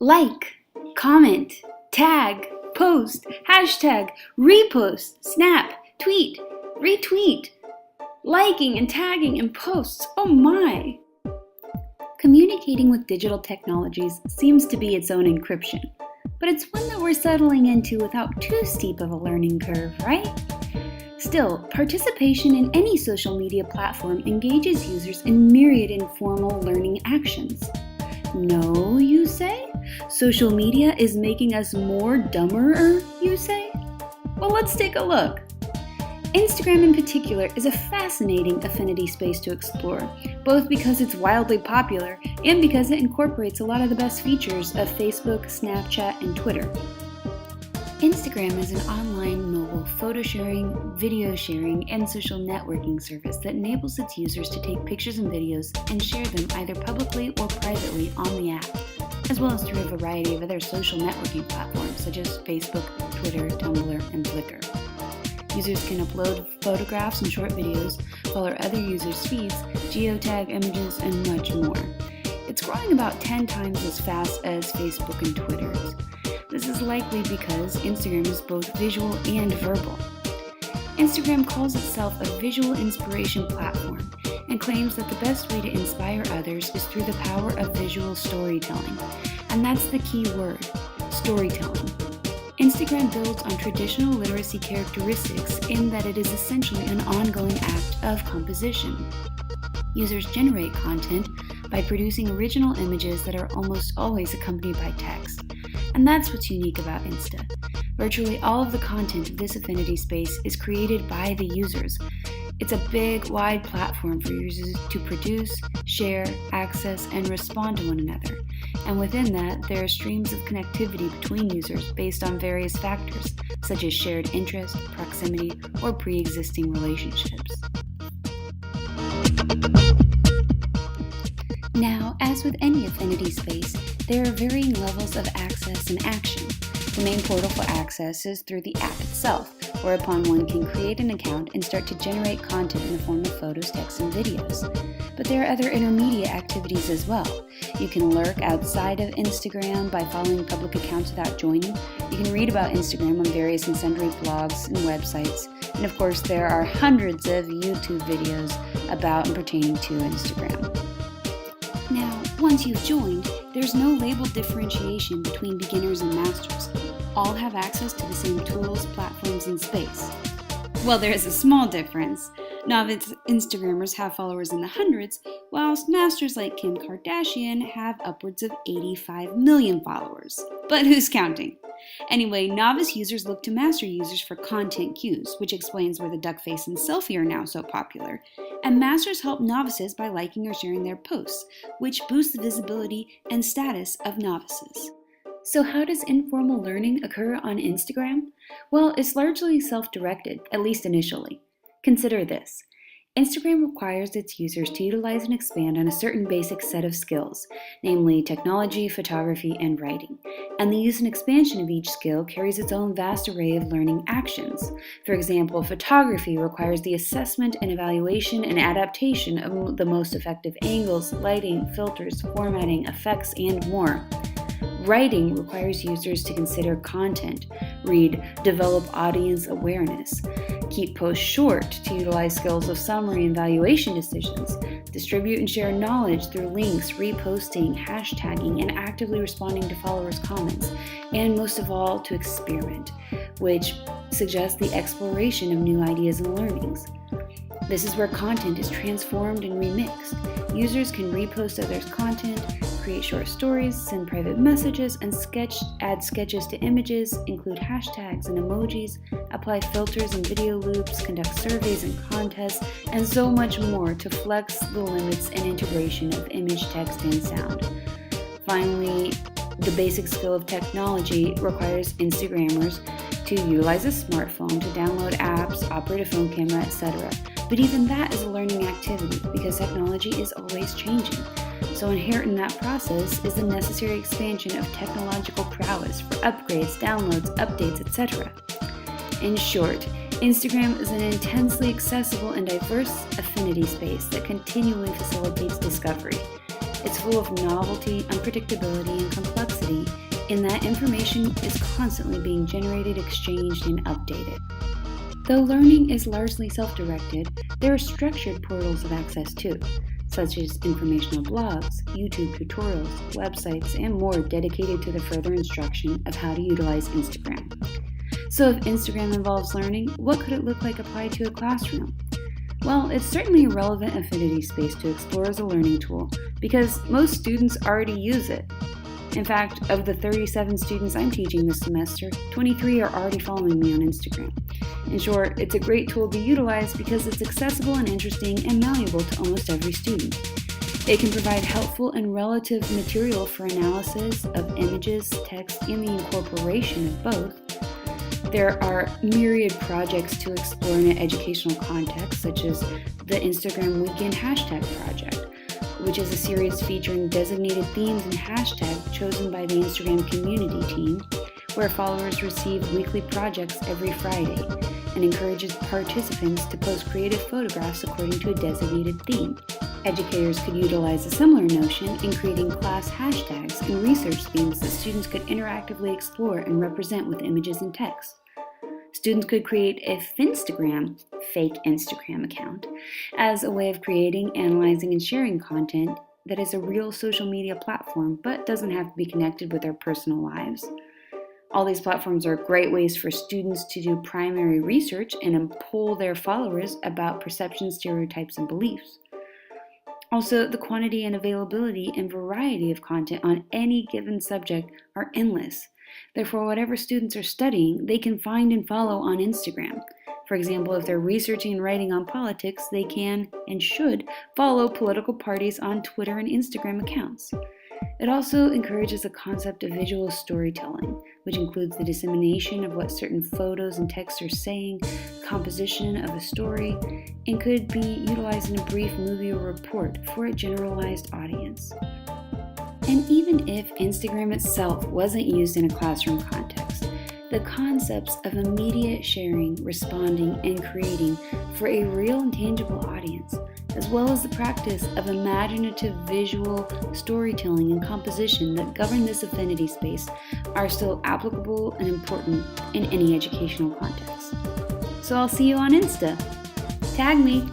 Like, comment, tag, post, hashtag, repost, snap, tweet, retweet, liking and tagging and posts. Oh my! Communicating with digital technologies seems to be its own encryption, but it's one that we're settling into without too steep of a learning curve, right? Still, participation in any social media platform engages users in myriad informal learning actions. No, you say? Social media is making us more dumber, you say? Well, let's take a look. Instagram in particular is a fascinating affinity space to explore, both because it's wildly popular and because it incorporates a lot of the best features of Facebook, Snapchat, and Twitter. Instagram is an online mobile photo sharing, video sharing, and social networking service that enables its users to take pictures and videos and share them either publicly or privately on the app, as well as through a variety of other social networking platforms such as Facebook, Twitter, Tumblr, and Flickr. Users can upload photographs and short videos, follow other users' feeds, geotag images, and much more. It's growing about 10 times as fast as Facebook and Twitter is. This is likely because Instagram is both visual and verbal. Instagram calls itself a visual inspiration platform and claims that the best way to inspire others is through the power of visual storytelling. And that's the key word, storytelling. Instagram builds on traditional literacy characteristics in that it is essentially an ongoing act of composition. Users generate content by producing original images that are almost always accompanied by text. And that's what's unique about Insta. Virtually all of the content of this affinity space is created by the users. It's a big, wide platform for users to produce, share, access, and respond to one another. And within that, there are streams of connectivity between users based on various factors, such as shared interest, proximity, or pre-existing relationships. Now, as with any affinity space, there are varying levels of access and action. The main portal for access is through the app itself, whereupon one can create an account and start to generate content in the form of photos, text, and videos. But there are other intermediate activities as well. You can lurk outside of Instagram by following public accounts without joining. You can read about Instagram on various and sundry blogs and websites. And of course, there are hundreds of YouTube videos about and pertaining to Instagram. Now, once you've joined, there's no label differentiation between beginners and masters. All have access to the same tools, platforms, and space. Well, there is a small difference. Novice Instagrammers have followers in the hundreds, whilst masters like Kim Kardashian have upwards of 85 million followers. But who's counting? Anyway, novice users look to master users for content cues, which explains why the duck face and selfie are now so popular. And masters help novices by liking or sharing their posts, which boosts the visibility and status of novices. So how does informal learning occur on Instagram? Well, it's largely self-directed, at least initially. Consider this. Instagram requires its users to utilize and expand on a certain basic set of skills, namely technology, photography, and writing. And the use and expansion of each skill carries its own vast array of learning actions. For example, photography requires the assessment and evaluation and adaptation of the most effective angles, lighting, filters, formatting, effects, and more. Writing requires users to consider content, read, develop audience awareness, keep posts short to utilize skills of summary and valuation decisions, distribute and share knowledge through links, reposting, hashtagging, and actively responding to followers' comments, and most of all, to experiment, which suggests the exploration of new ideas and learnings. This is where content is transformed and remixed. Users can repost others' content, create short stories, send private messages, and add sketches to images, include hashtags and emojis, apply filters and video loops, conduct surveys and contests, and so much more to flex the limits and integration of image, text, and sound. Finally, the basic skill of technology requires Instagrammers to utilize a smartphone to download apps, operate a phone camera, etc. But even that is a learning activity because technology is always changing. So inherent in that process is the necessary expansion of technological prowess for upgrades, downloads, updates, etc. In short, Instagram is an intensely accessible and diverse affinity space that continually facilitates discovery. It's full of novelty, unpredictability, and complexity in that information is constantly being generated, exchanged, and updated. Though learning is largely self-directed, there are structured portals of access too, such as informational blogs, YouTube tutorials, websites, and more dedicated to the further instruction of how to utilize Instagram. So if Instagram involves learning, what could it look like applied to a classroom? Well, it's certainly a relevant affinity space to explore as a learning tool because most students already use it. In fact, of the 37 students I'm teaching this semester, 23 are already following me on Instagram. In short, it's a great tool to utilize because it's accessible and interesting and malleable to almost every student. It can provide helpful and relative material for analysis of images, text, and the incorporation of both. There are myriad projects to explore in an educational context, such as the Instagram Weekend Hashtag Project, which is a series featuring designated themes and hashtags chosen by the Instagram community team, where followers receive weekly projects every Friday and encourages participants to post creative photographs according to a designated theme. Educators could utilize a similar notion in creating class hashtags and research themes that students could interactively explore and represent with images and text. Students could create a Finstagram, fake Instagram account, as a way of creating, analyzing, and sharing content that is a real social media platform but doesn't have to be connected with their personal lives. All these platforms are great ways for students to do primary research and poll their followers about perceptions, stereotypes, and beliefs. Also, the quantity and availability and variety of content on any given subject are endless. Therefore, whatever students are studying, they can find and follow on Instagram. For example, if they're researching and writing on politics, they can and should follow political parties on Twitter and Instagram accounts. It also encourages the concept of visual storytelling, which includes the dissemination of what certain photos and texts are saying, composition of a story, and could be utilized in a brief movie or report for a generalized audience. And even if Instagram itself wasn't used in a classroom context, the concepts of immediate sharing, responding, and creating for a real and tangible audience, as well as the practice of imaginative visual storytelling and composition that govern this affinity space, are still applicable and important in any educational context. So I'll see you on Insta. Tag me!